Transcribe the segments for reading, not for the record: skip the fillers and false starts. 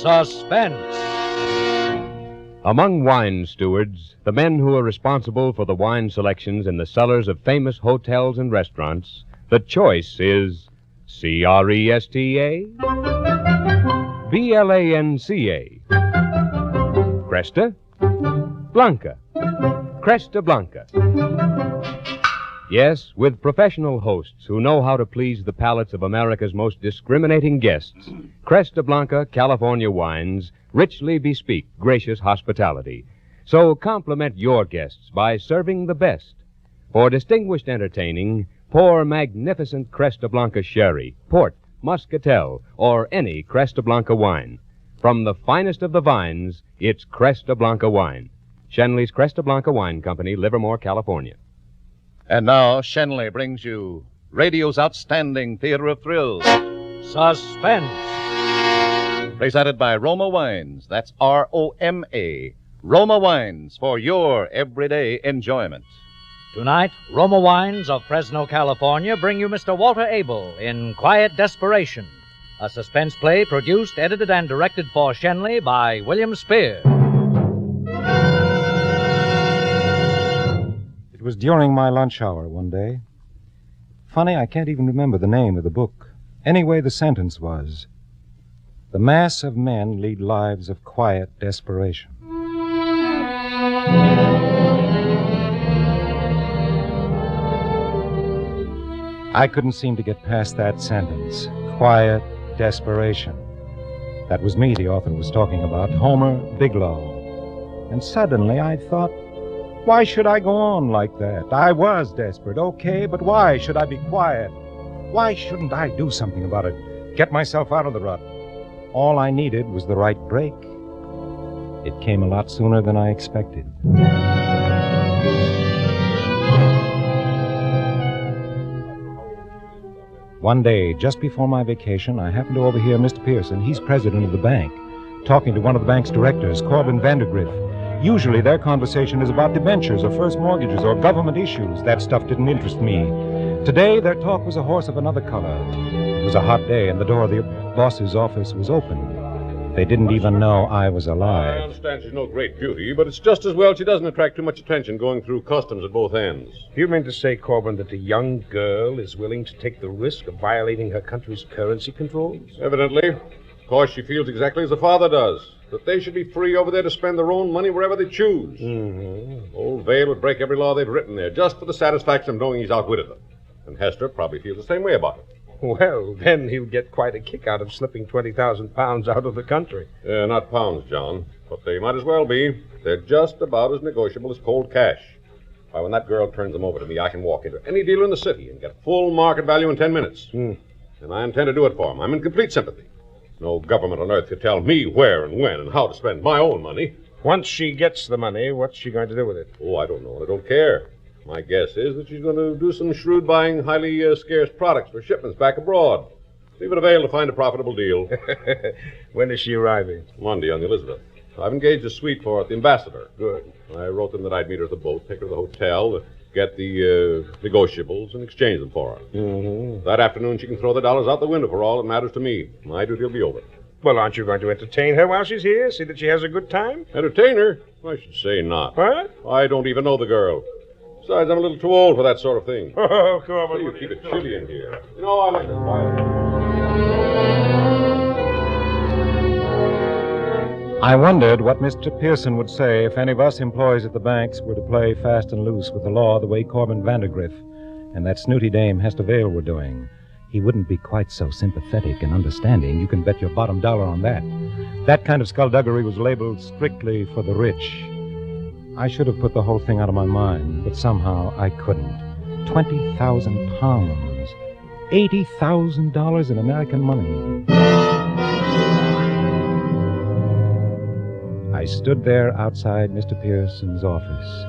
Suspense. Among wine stewards, the men who are responsible for the wine selections in the cellars of famous hotels and restaurants, the choice is Cresta, Blanca, Cresta Blanca, Cresta Blanca. Yes, with professional hosts who know how to please the palates of America's most discriminating guests, Cresta Blanca California wines richly bespeak gracious hospitality. So compliment your guests by serving the best. For distinguished entertaining, pour magnificent Cresta Blanca sherry, port, muscatel, or any Cresta Blanca wine. From the finest of the vines, it's Cresta Blanca wine. Shenley's Cresta Blanca Wine Company, Livermore, California. And now, Shenley brings you radio's outstanding theater of thrills. Suspense. Presented by Roma Wines. That's R-O-M-A. Roma Wines for your everyday enjoyment. Tonight, Roma Wines of Fresno, California bring you Mr. Walter Abel in Quiet Desperation, a suspense play produced, edited, and directed for Shenley by William Spear. It was during my lunch hour one day. Funny, I can't even remember the name of the book. Anyway, the sentence was, "The mass of men lead lives of quiet desperation." I couldn't seem to get past that sentence. Quiet desperation. That was me the author was talking about, Homer Bigelow. And suddenly I thought, why should I go on like that? I was desperate, okay, but why should I be quiet? Why shouldn't I do something about it? Get myself out of the rut? All I needed was the right break. It came a lot sooner than I expected. One day, just before my vacation, I happened to overhear Mr. Pearson, he's president of the bank, talking to one of the bank's directors, Corbin Vandergriff. Usually their conversation is about debentures or first mortgages or government issues. That stuff didn't interest me. Today, their talk was a horse of another color. It was a hot day, and the door of the boss's office was open. They didn't even know I was alive. I understand she's no great beauty, but it's just as well she doesn't attract too much attention going through customs at both ends. Do you mean to say, Corbin, that a young girl is willing to take the risk of violating her country's currency controls? Evidently. Of course, she feels exactly as her father does, that they should be free over there to spend their own money wherever they choose. Mm-hmm. Old Vale would break every law they've written there just for the satisfaction of knowing he's outwitted them. And Hester probably feels the same way about it. Well, then he'll get quite a kick out of slipping 20,000 pounds out of the country. Not pounds, John, but they might as well be. They're just about as negotiable as cold cash. Why, when that girl turns them over to me, I can walk into any dealer in the city and get full market value in 10 minutes. And I intend to do it for him. I'm in complete sympathy. No government on earth could tell me where and when and how to spend my own money. Once she gets the money, what's she going to do with it? Oh, I don't know, and I don't care. My guess is that she's going to do some shrewd buying highly scarce products for shipments back abroad. Leave it a Vale to find a profitable deal. When is she arriving? Monday on the Elizabeth. I've engaged a suite for her at the Ambassador. Good. I wrote them that I'd meet her at the boat, take her to the hotel, get the negotiables, and exchange them for her. Mm-hmm. That afternoon, she can throw the dollars out the window for all that matters to me. My duty will be over. Well, aren't you going to entertain her while she's here? See that she has a good time? Entertain her? I should say not. What? I don't even know the girl. Besides, I'm a little too old for that sort of thing. Oh, come on. You keep it chilly in here. You know, I like it quiet. I wondered what Mr. Pearson would say if any of us employees at the banks were to play fast and loose with the law the way Corbin Vandergriff and that snooty dame Hester Vale were doing. He wouldn't be quite so sympathetic and understanding. You can bet your bottom dollar on that. That kind of skullduggery was labeled strictly for the rich. I should have put the whole thing out of my mind, but somehow I couldn't. 20,000 pounds. $80,000 in American money. I stood there outside Mr. Pearson's office.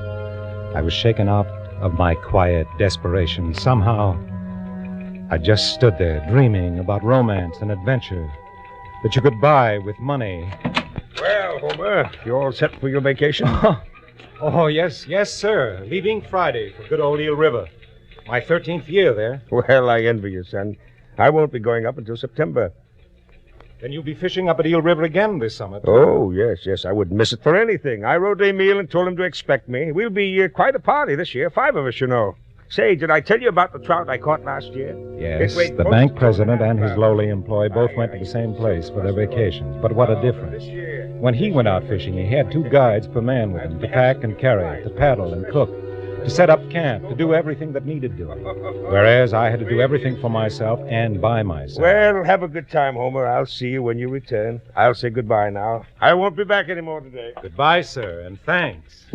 I was shaken out of my quiet desperation. Somehow, I just stood there dreaming about romance and adventure that you could buy with money. Well, Homer, you all set for your vacation? Oh, yes, sir. Leaving Friday for good old Eel River. My 13th year there. Well, I envy you, son. I won't be going up until September. Then you'll be fishing up at Eel River again this summer. Oh, yes. I wouldn't miss it for anything. I wrote Emil and told him to expect me. We'll be quite a party this year. 5 of us, you know. Say, did I tell you about the trout I caught last year? Yes, the bank president and his lowly employee both went to the same place for their vacations. But what a difference. When he went out fishing, he had 2 guides per man with him to pack and carry, to paddle and cook, to set up camp, to do everything that needed doing. Whereas I had to do everything for myself and by myself. Well, have a good time, Homer. I'll see you when you return. I'll say goodbye now. I won't be back anymore today. Goodbye, sir, and thanks.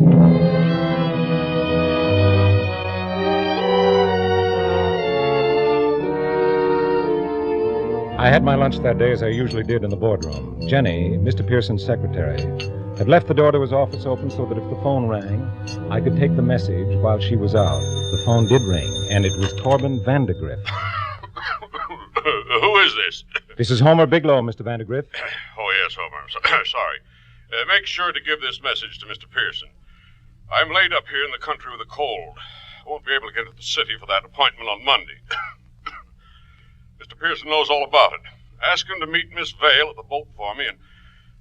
I had my lunch that day as I usually did in the boardroom. Jenny, Mr. Pearson's secretary, had left the door to his office open so that if the phone rang, I could take the message while she was out. The phone did ring, and it was Corbin Vandergriff. Who is this? This is Homer Biglow, Mr. Vandergriff. Oh, yes, Homer. Sorry. Make sure to give this message to Mr. Pearson. I'm laid up here in the country with a cold. I won't be able to get to the city for that appointment on Monday. Mr. Pearson knows all about it. Ask him to meet Miss Vale at the boat for me and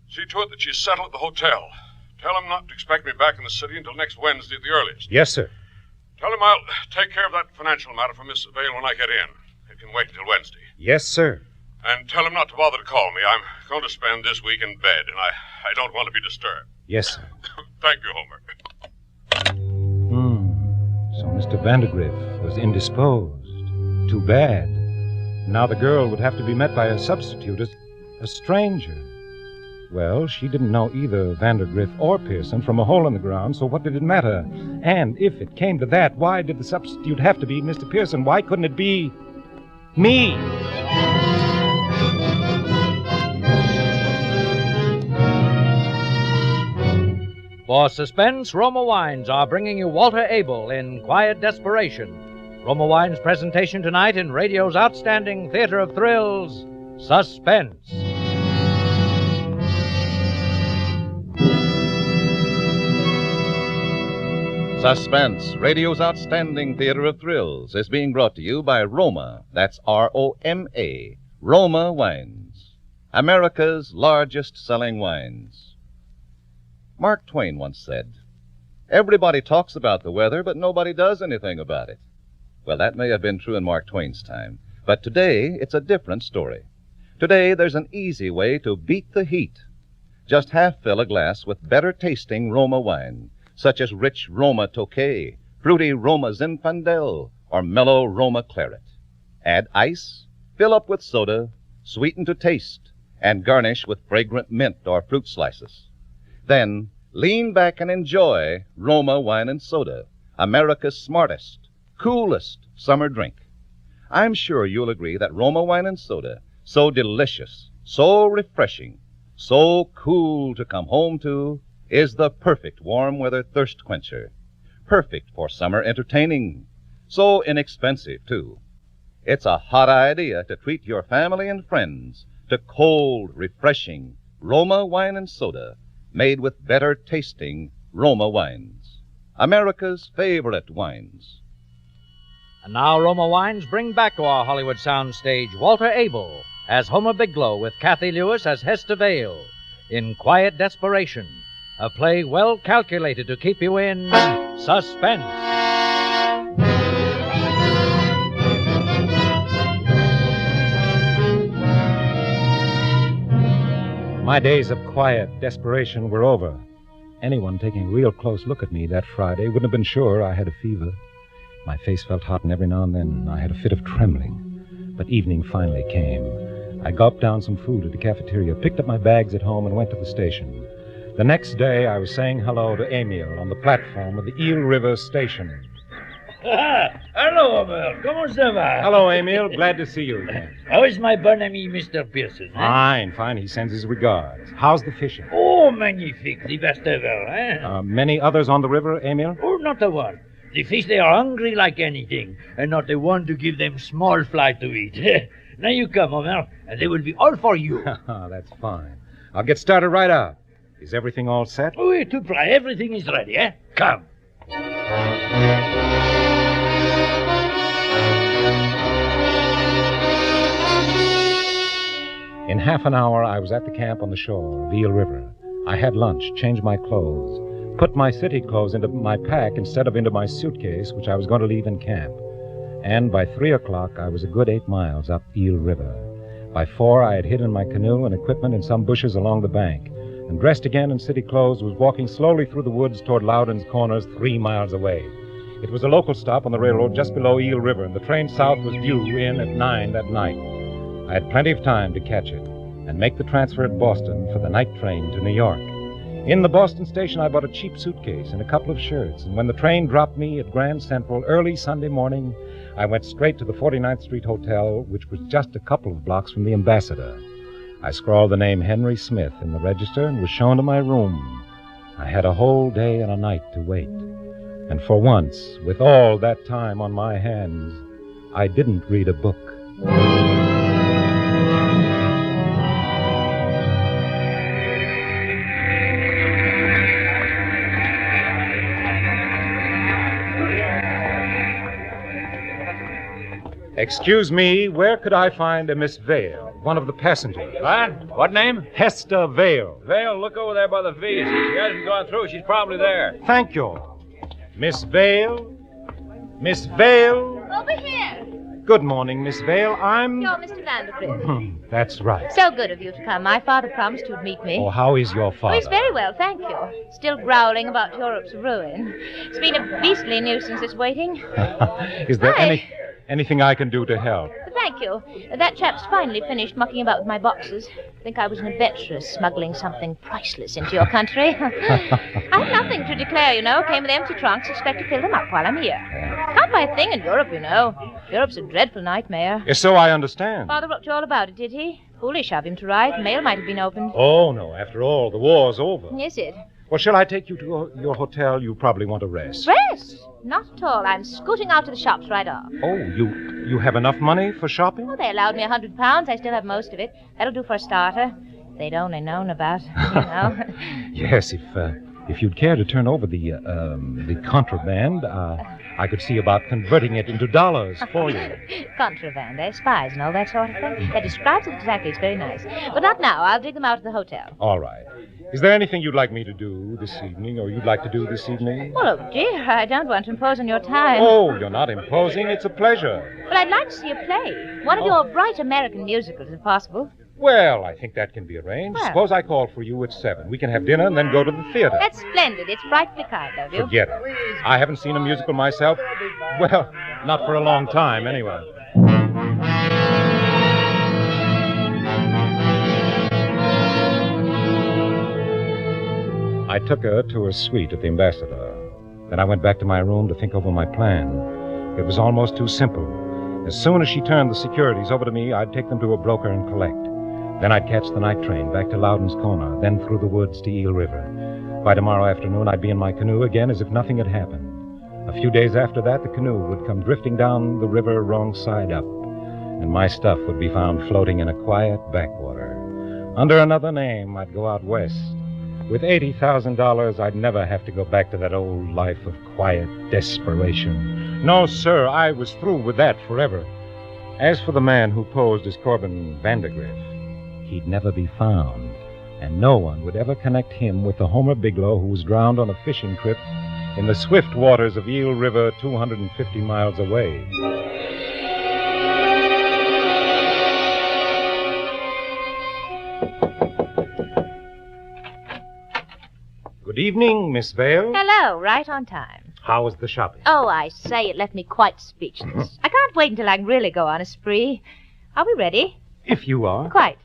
see to it that she's settled at the hotel. Tell him not to expect me back in the city until next Wednesday at the earliest. Yes, sir. Tell him I'll take care of that financial matter for Miss Vale when I get in. It can wait until Wednesday. Yes, sir. And tell him not to bother to call me. I'm going to spend this week in bed, and I don't want to be disturbed. Yes, sir. Thank you, Homer. So Mr. Vandergriff was indisposed. Too bad. Now the girl would have to be met by a substitute, a stranger. Well, she didn't know either Vandergriff or Pearson from a hole in the ground, so what did it matter? And if it came to that, why did the substitute have to be Mr. Pearson? Why couldn't it be me? For suspense, Roma Wines are bringing you Walter Abel in Quiet Desperation. Roma Wines' presentation tonight in radio's outstanding theater of thrills, Suspense. Suspense, radio's outstanding theater of thrills, is being brought to you by Roma. That's R-O-M-A. Roma Wines. America's largest selling wines. Mark Twain once said, "Everybody talks about the weather, but nobody does anything about it." Well, that may have been true in Mark Twain's time, but today it's a different story. Today there's an easy way to beat the heat. Just half fill a glass with better tasting Roma wine, such as rich Roma Tokay, fruity Roma Zinfandel, or mellow Roma Claret. Add ice, fill up with soda, sweeten to taste, and garnish with fragrant mint or fruit slices. Then lean back and enjoy Roma Wine and Soda, America's smartest, coolest summer drink. I'm sure you'll agree that Roma Wine and Soda, so delicious, so refreshing, so cool to come home to, is the perfect warm weather thirst quencher. Perfect for summer entertaining. So inexpensive, too. It's a hot idea to treat your family and friends to cold, refreshing Roma Wine and Soda, made with better tasting Roma wines. America's favorite wines. And now Roma Wines bring back to our Hollywood soundstage Walter Abel as Homer Biglow with Kathy Lewis as Hester Vale in Quiet Desperation, a play well calculated to keep you in suspense. My days of quiet desperation were over. Anyone taking a real close look at me that Friday wouldn't have been sure I had a fever. My face felt hot, and every now and then I had a fit of trembling. But evening finally came. I gulped down some food at the cafeteria, picked up my bags at home, and went to the station. The next day, I was saying hello to Emil on the platform of the Eel River station. Hello, Homer. ¿Cómo se va? Hello, Emil. Glad to see you again. How is my bon ami, Mr. Pearson? Fine. He sends his regards. How's the fishing? Oh, magnifique. The best ever, eh? Many others on the river, Emil? Oh, not a one. The fish, they are hungry like anything, and not a one to give them small fly to eat. Now you come, Homer, and they will be all for you. That's fine. I'll get started right out. Is everything all set? Oh, to fry. Everything is ready, eh? Come. In half an hour, I was at the camp on the shore of Eel River. I had lunch, changed my clothes, put my city clothes into my pack instead of into my suitcase, which I was going to leave in camp. And by 3 o'clock, I was a good 8 miles up Eel River. By 4, I had hidden my canoe and equipment in some bushes along the bank, and dressed again in city clothes, was walking slowly through the woods toward Loudon's Corners 3 miles away. It was a local stop on the railroad just below Eel River, and the train south was due in at 9 that night. I had plenty of time to catch it and make the transfer at Boston for the night train to New York. In the Boston station, I bought a cheap suitcase and a couple of shirts, and when the train dropped me at Grand Central early Sunday morning, I went straight to the 49th Street Hotel, which was just a couple of blocks from the Ambassador. I scrawled the name Henry Smith in the register and was shown to my room. I had a whole day and a night to wait. And for once, with all that time on my hands, I didn't read a book. Excuse me, where could I find a Miss Vale, one of the passengers? What name? Hester Vale. Vale, look over there by the V's. If she hasn't gone through, she's probably there. Thank you. Miss Vale? Miss Vale? Over here. Good morning, Miss Vale. I'm... You're Mr. Vandergrift. That's right. So good of you to come. My father promised you'd meet me. Oh, how is your Oh, father? he's very well, thank you. Still growling about Europe's ruin. It's been a beastly nuisance, this waiting. Is there Hi. anything I can do to help? Thank you. That chap's finally finished mucking about with my boxes. Think I was an adventuress smuggling something priceless into your country. I've nothing to declare, you know. Came with empty trunks. Expect to fill them up while I'm here. Can't buy a thing in Europe, you know. Europe's a dreadful nightmare. Yes, so I understand. Father wrote you all about it, did he? Foolish of him to write. Mail might have been opened. Oh, no. After all, the war's over. Is it? Well, shall I take you to your hotel? You probably want to rest. Rest? Not at all. I'm scooting out to the shops right off. Oh, you have enough money for shopping? Well, they allowed me £100. I still have most of it. That'll do for a starter. If they'd only known about, you know. Yes, if you'd care to turn over the contraband, I could see about converting it into dollars for you. Contraband, eh? Spies and all that sort of thing. That describes it exactly. It's very nice. But not now. I'll dig them out at the hotel. All right. Is there anything you'd like me to do this evening, or you'd like to do this evening? Well, oh, dear, I don't want to impose on your time. Oh, you're not imposing. It's a pleasure. Well, I'd like to see a play. One of your bright American musicals, if possible. Well, I think that can be arranged. Well. Suppose I call for you at 7. We can have dinner and then go to the theater. That's splendid. It's frightfully kind of you. Forget it. I haven't seen a musical myself. Well, not for a long time, anyway. I took her to her suite at the Ambassador. Then I went back to my room to think over my plan. It was almost too simple. As soon as she turned the securities over to me, I'd take them to a broker and collect. Then I'd catch the night train back to Loudon's Corner, then through the woods to Eel River. By tomorrow afternoon, I'd be in my canoe again as if nothing had happened. A few days after that, the canoe would come drifting down the river wrong side up, and my stuff would be found floating in a quiet backwater. Under another name, I'd go out west. With $80,000, I'd never have to go back to that old life of quiet desperation. No, sir, I was through with that forever. As for the man who posed as Corbin Vandergrift, he'd never be found, and no one would ever connect him with the Homer Bigelow who was drowned on a fishing trip in the swift waters of Eel River 250 miles away. Good evening, Miss Vale. Hello, right on time. How was the shopping? Oh, I say, it left me quite speechless. I can't wait until I can really go on a spree. Are we ready? If you are. Quite.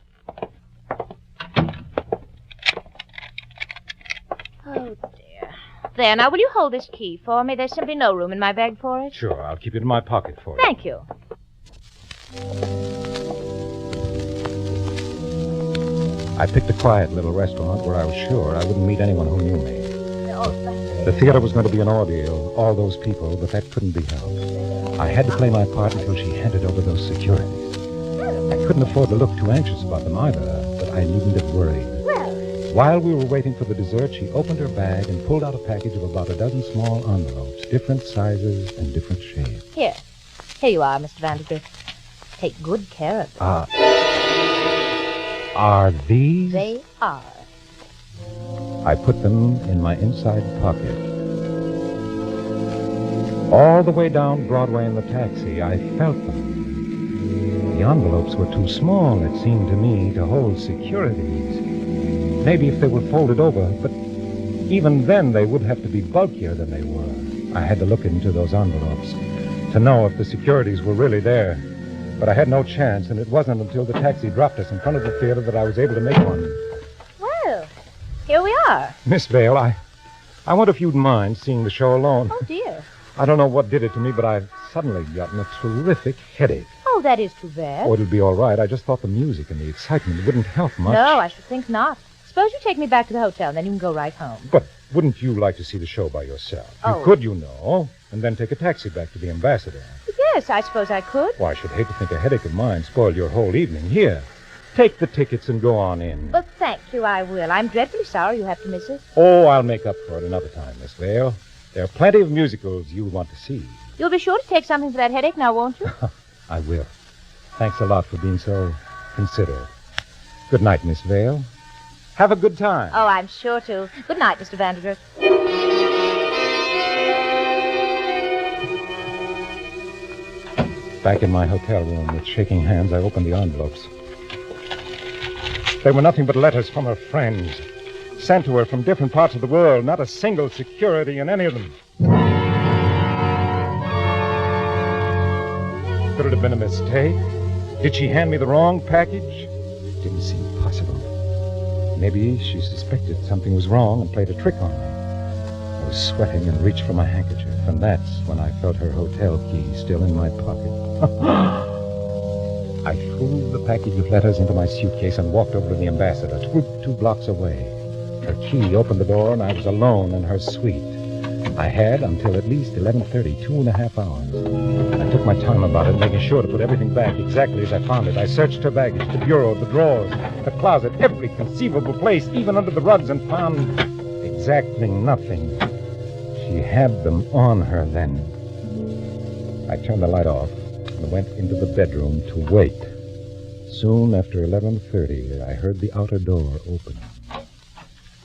Oh, dear. There, now, will you hold this key for me? There's simply no room in my bag for it. Sure, I'll keep it in my pocket for you. Thank you. I picked a quiet little restaurant where I was sure I wouldn't meet anyone who knew me. The theater was going to be an ordeal, all those people, but that couldn't be helped. I had to play my part until she handed over those securities. I couldn't afford to look too anxious about them either, but I needn't have worried. While we were waiting for the dessert, she opened her bag and pulled out a package of about a dozen small envelopes, different sizes and different shapes. Here you are, Mr. Vandergrift. Take good care of them. Are these? They are. I put them in my inside pocket. All the way down Broadway in the taxi, I felt them. The envelopes were too small, it seemed to me, to hold securities. Maybe if they were folded over, but even then they would have to be bulkier than they were. I had to look into those envelopes to know if the securities were really there. But I had no chance, and it wasn't until the taxi dropped us in front of the theater that I was able to make one. Well, here we are. Miss Vale, I wonder if you'd mind seeing the show alone. Oh, dear. I don't know what did it to me, but I've suddenly gotten a terrific headache. Oh, that is too bad. Oh, it'll be all right. I just thought the music and the excitement wouldn't help much. No, I should think not. Suppose you take me back to the hotel, then you can go right home. But wouldn't you like to see the show by yourself? Oh. You could, you know, and then take a taxi back to the Ambassador. Yes, I suppose I could. Well, I should hate to think a headache of mine spoiled your whole evening. Here, take the tickets and go on in. Well, thank you, I will. I'm dreadfully sorry you have to miss it. Oh, I'll make up for it another time, Miss Vale. There are plenty of musicals you'll want to see. You'll be sure to take something for that headache now, won't you? I will. Thanks a lot for being so considerate. Good night, Miss Vale. Have a good time. Oh, I'm sure to. Good night, Mr. Vandergrift. Back in my hotel room, with shaking hands, I opened the envelopes. They were nothing but letters from her friends, sent to her from different parts of the world, not a single security in any of them. Could it have been a mistake? Did she hand me the wrong package? Didn't seem possible. Maybe she suspected something was wrong and played a trick on me. I was sweating and reached for my handkerchief, and that's when I felt her hotel key still in my pocket. I threw the package of letters into my suitcase and walked over to the Ambassador, two blocks away. Her key opened the door, and I was alone in her suite. I had until at least 11:30, 2.5 hours. I took my time about it, making sure to put everything back exactly as I found it. I searched her baggage, the bureau, the drawers, the closet, every conceivable place, even under the rugs, and found exactly nothing. She had them on her then. I turned the light off and went into the bedroom to wait. Soon after 11:30, I heard the outer door open.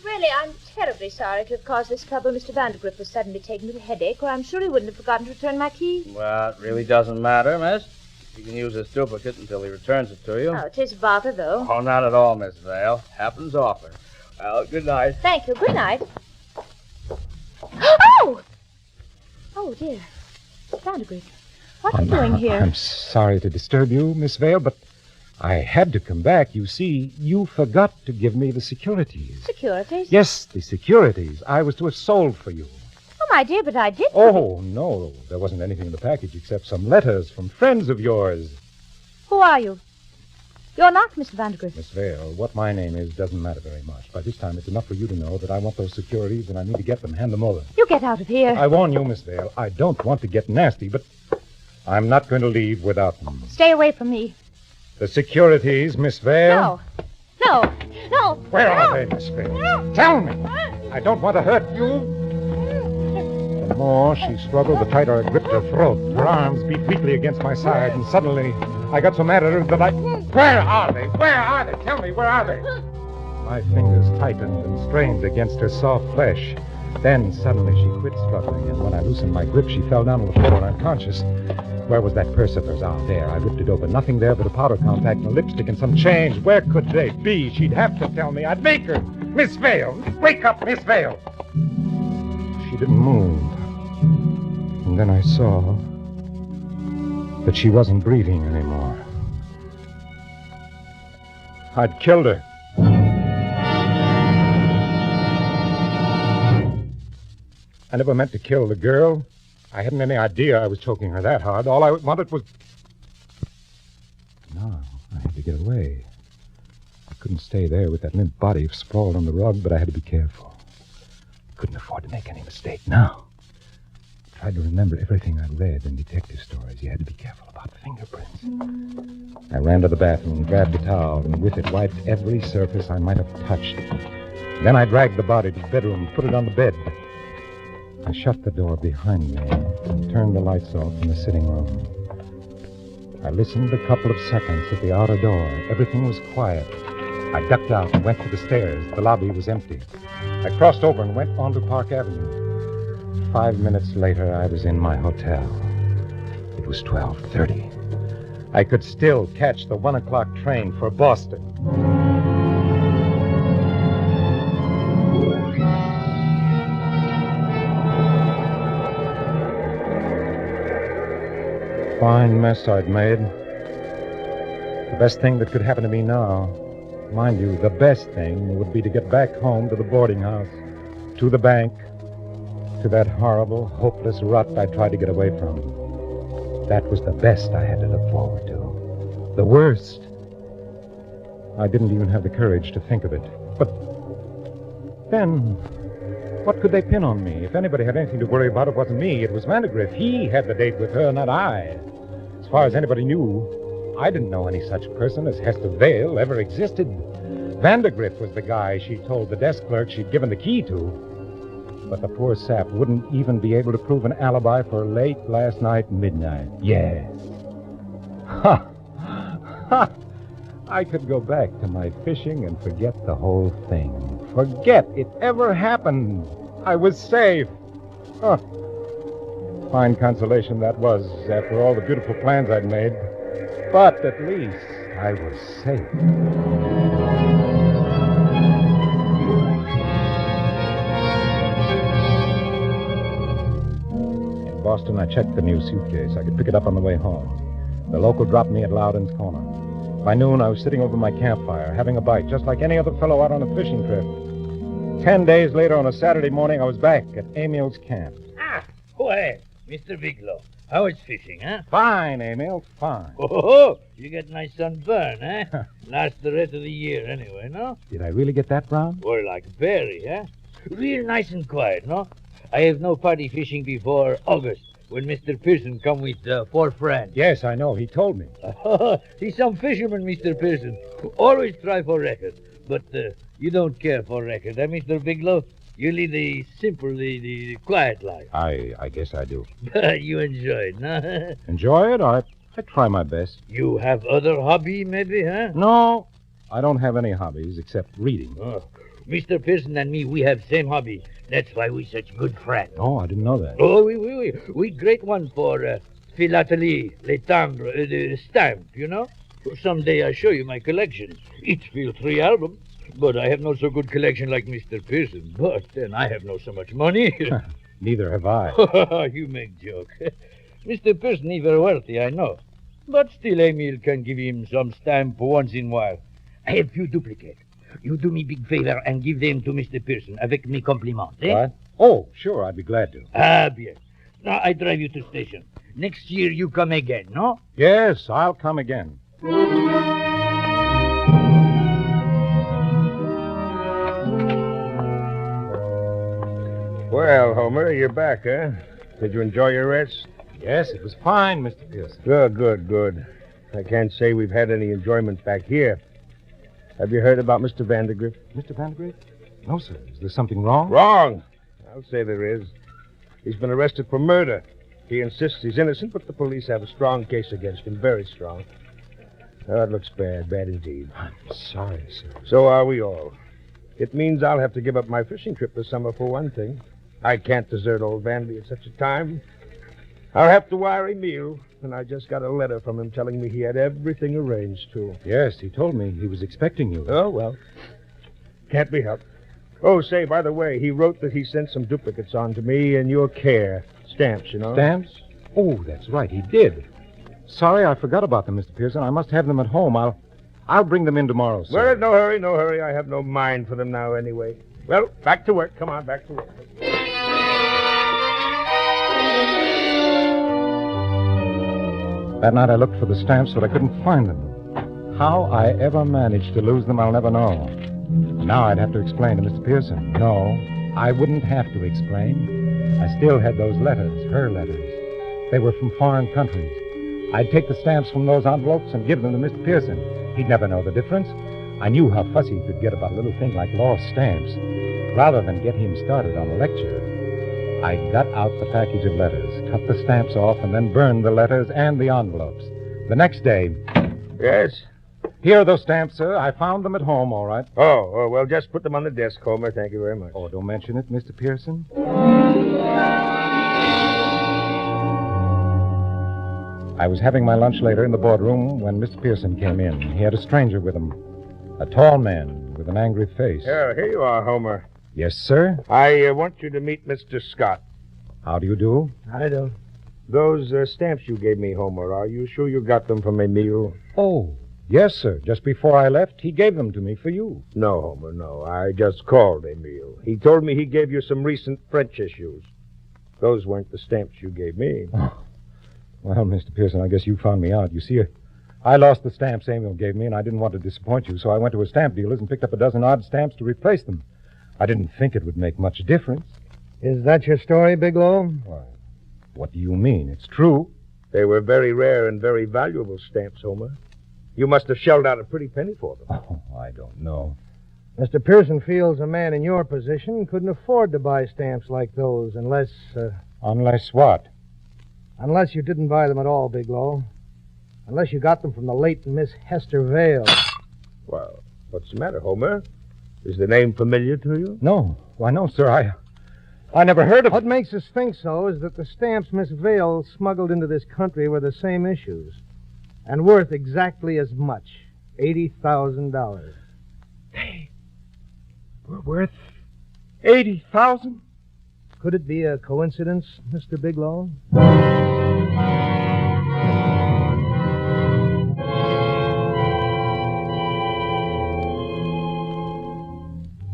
Really, I'm terribly sorry to have caused this trouble. Mr. Vandergrift was suddenly taken with a headache, or I'm sure he wouldn't have forgotten to return my key. Well, it really doesn't matter, miss. You can use this duplicate until he returns it to you. Oh, it is a bother, though. Oh, not at all, Miss Vale. Happens often. Well, good night. Thank you. Good night. Oh! Oh, dear. Vandergrift, what are you doing here? I'm sorry to disturb you, Miss Vale, but I had to come back. You see, you forgot to give me the securities. Securities? Yes, the securities I was to have sold for you. Oh, my dear, but I did. Oh, no. There wasn't anything in the package except some letters from friends of yours. Who are you? You're not Mr. Vandergrift. Miss Vale, what my name is doesn't matter very much. By this time, it's enough for you to know that I want those securities and I need to get them. Hand them over. You get out of here. I warn you, Miss Vale, I don't want to get nasty, but I'm not going to leave without them. Stay away from me. The securities, Miss Vale? No. Where are they, Miss Vale? No. Tell me. I don't want to hurt you. The more she struggled, the tighter I gripped her throat. Her arms beat weakly against my side, and suddenly I got so mad at her that I... Where are they? Where are they? Tell me, where are they? My fingers tightened and strained against her soft flesh. Then suddenly she quit struggling, and when I loosened my grip, she fell down on the floor unconscious. Where was that purse of hers? Ah, there. I ripped it open. Nothing there but a powder compact and a lipstick and some change. Where could they be? She'd have to tell me. I'd make her. Miss Vale! Wake up, Miss Vale! She didn't move. And then I saw that she wasn't breathing anymore. I'd killed her. I never meant to kill the girl. I hadn't any idea I was choking her that hard. All I wanted was... No, I had to get away. I couldn't stay there with that limp body sprawled on the rug, but I had to be careful. Couldn't afford to make any mistake now. I tried to remember everything I'd read in detective stories. You had to be careful about fingerprints. I ran to the bathroom, grabbed a towel, and with it wiped every surface I might have touched. Then I dragged the body to the bedroom and put it on the bed. I shut the door behind me and turned the lights off in the sitting room. I listened a couple of seconds at the outer door. Everything was quiet. I ducked out and went to the stairs. The lobby was empty. I crossed over and went onto Park Avenue. 5 minutes later, I was in my hotel. It was 12:30. I could still catch the 1 o'clock train for Boston. Fine mess I'd made. The best thing that could happen to me now, mind you, the best thing would be to get back home to the boarding house, to the bank, to that horrible, hopeless rut I tried to get away from. That was the best I had to look forward to. The worst, I didn't even have the courage to think of it. But then, what could they pin on me? If anybody had anything to worry about, it wasn't me. It was Vandergrift. He had the date with her, not I. As far as anybody knew, I didn't know any such person as Hester Vale ever existed. Vandergrift was the guy she told the desk clerk she'd given the key to. But the poor sap wouldn't even be able to prove an alibi for late last night midnight. Yes. Ha! Ha! I could go back to my fishing and forget the whole thing. Forget it ever happened. I was safe. Huh. Fine consolation that was, after all the beautiful plans I'd made. But at least I was safe. In Boston, I checked the new suitcase. I could pick it up on the way home. The local dropped me at Loudon's Corner. By noon, I was sitting over my campfire, having a bite, just like any other fellow out on a fishing trip. 10 days later, on a Saturday morning, I was back at Emil's camp. Ah, why, Mr. Bigelow, how is fishing, huh? Fine, Emil, fine. Oh, you get nice sunburn, huh? Lasts the rest of the year anyway, no? Did I really get that, Brown? Or like very, huh? Real nice and quiet, no? I have no party fishing before August, when Mr. Pearson come with 4 friends. Yes, I know. He told me. He's some fisherman, Mr. Pearson. Always try for record. But you don't care for record, eh, Mr. Bigelow? You lead the simple, the quiet life. I guess I do. You enjoy it, no? Enjoy it? I try my best. You have other hobby, maybe, huh? No, I don't have any hobbies except reading. Oh, Mr. Pearson and me, we have same hobby. That's why we such good friends. Oh, I didn't know that. Oh, we great one for philately, les timbres, the stamp, you know? Someday I'll show you my collection. It's feel 3 albums, but I have no so good collection like Mr. Pearson. But then I have no so much money. Neither have I. You make joke. Mr. Pearson, he very wealthy, I know. But still, Emil can give him some stamp once in a while. I have few duplicates. You do me big favor and give them to Mr. Pearson avec mes compliments, eh? What? Oh, sure, I'd be glad to. Ah, bien. Now I drive you to station. Next year you come again, no? Yes, I'll come again. Well, Homer, you're back, huh? Did you enjoy your rest? Yes, it was fine, Mr. Pearson. Good. I can't say we've had any enjoyment back here. Have you heard about Mr. Vandergrift? Mr. Vandergrift? No, sir. Is there something wrong? Wrong. I'll say there is. He's been arrested for murder. He insists he's innocent, but the police have a strong case against him, very strong. Oh, it looks bad indeed. I'm sorry, sir. So are we all. It means I'll have to give up my fishing trip this summer for one thing. I can't desert old Vandy at such a time. I'll have to wire Emil, and I just got a letter from him telling me he had everything arranged, too. Yes, he told me he was expecting you. Oh, well. Can't be helped. Oh, say, by the way, he wrote that he sent some duplicates on to me in your care. Stamps, you know. Stamps? Oh, that's right, he did. Sorry, I forgot about them, Mr. Pearson. I must have them at home. I'll bring them in tomorrow, sir. Well, no hurry. I have no mind for them now anyway. Well, back to work. Come on, back to work. That night I looked for the stamps, but I couldn't find them. How I ever managed to lose them, I'll never know. Now I'd have to explain to Mr. Pearson. No, I wouldn't have to explain. I still had those letters, her letters. They were from foreign countries. I'd take the stamps from those envelopes and give them to Mr. Pearson. He'd never know the difference. I knew how fussy he could get about a little thing like lost stamps. Rather than get him started on a lecture, I got out the package of letters, cut the stamps off, and then burned the letters and the envelopes. The next day... Yes? Here are those stamps, sir. I found them at home, all right. Oh, well, just put them on the desk, Homer. Thank you very much. Oh, don't mention it, Mr. Pearson. I was having my lunch later in the boardroom when Mr. Pearson came in. He had a stranger with him, a tall man with an angry face. Here you are, Homer. Yes, sir? I want you to meet Mr. Scott. How do you do? I do. Those stamps you gave me, Homer, are you sure you got them from Emil? Oh, yes, sir. Just before I left, he gave them to me for you. No, Homer, no. I just called Emil. He told me he gave you some recent French issues. Those weren't the stamps you gave me. Oh. Well, Mr. Pearson, I guess you found me out. You see, I lost the stamps Emil gave me, and I didn't want to disappoint you, so I went to a stamp dealer's and picked up a dozen odd stamps to replace them. I didn't think it would make much difference. Is that your story, Bigelow? Why, what do you mean? It's true. They were very rare and very valuable stamps, Homer. You must have shelled out a pretty penny for them. Oh, I don't know. Mr. Pearson feels a man in your position couldn't afford to buy stamps like those unless... Unless what? Unless you didn't buy them at all, Bigelow. Unless you got them from the late Miss Hester Vale. Well, what's the matter, Homer? Is the name familiar to you? No. Why, no, sir. I never heard of... What makes us think so is that the stamps Miss Vale smuggled into this country were the same issues. And worth exactly as much. $80,000. They were worth $80,000? Could it be a coincidence, Mr. Bigelow?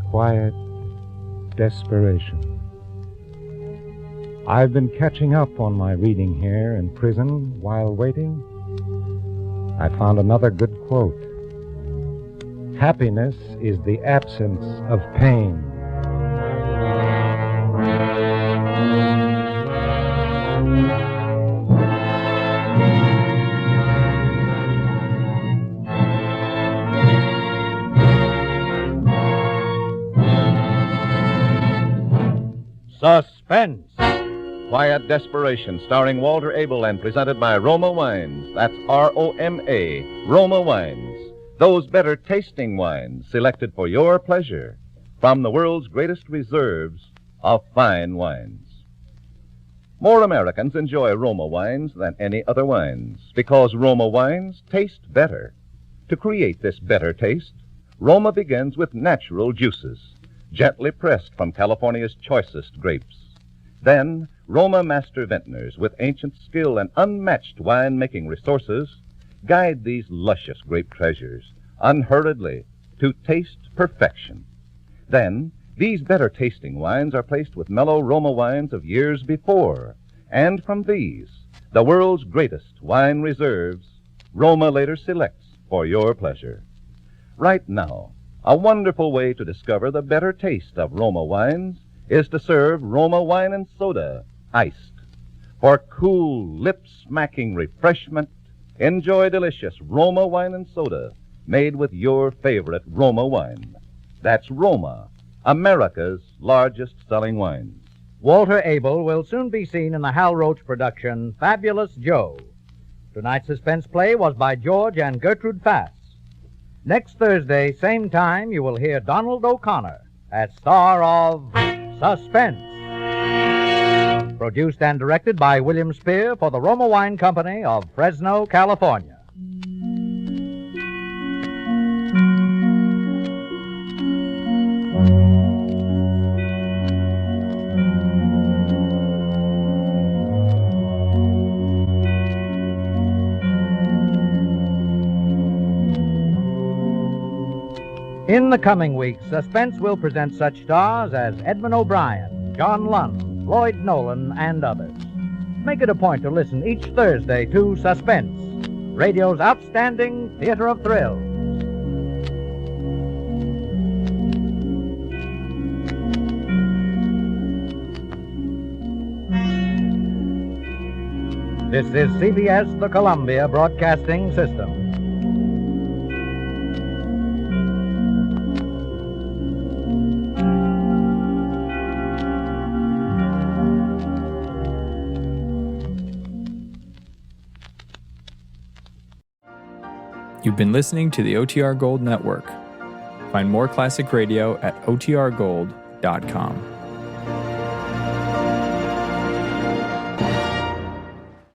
Quiet desperation. I've been catching up on my reading here in prison while waiting. I found another good quote. Happiness is the absence of pain. Suspense. Quiet Desperation, starring Walter Abel and presented by Roma Wines. That's R-O-M-A, Roma Wines. Those better tasting wines selected for your pleasure from the world's greatest reserves of fine wines. More Americans enjoy Roma wines than any other wines because Roma wines taste better. To create this better taste, Roma begins with natural juices, gently pressed from California's choicest grapes. Then, Roma master vintners with ancient skill and unmatched wine-making resources guide these luscious grape treasures unhurriedly to taste perfection. Then, these better-tasting wines are placed with mellow Roma wines of years before, and from these, the world's greatest wine reserves, Roma later selects for your pleasure. Right now, a wonderful way to discover the better taste of Roma wines is to serve Roma wine and soda, iced. For cool, lip-smacking refreshment, enjoy delicious Roma wine and soda made with your favorite Roma wine. That's Roma, America's largest selling wines. Walter Abel will soon be seen in the Hal Roach production, Fabulous Joe. Tonight's suspense play was by George and Gertrude Fass. Next Thursday, same time, you will hear Donald O'Connor as star of Suspense. Produced and directed by William Spear for the Roma Wine Company of Fresno, California. In the coming weeks, Suspense will present such stars as Edmund O'Brien, John Lund, Lloyd Nolan, and others. Make it a point to listen each Thursday to Suspense, radio's outstanding theater of thrills. This is CBS, the Columbia Broadcasting System. You've been listening to the OTR Gold Network. Find more classic radio at otrgold.com.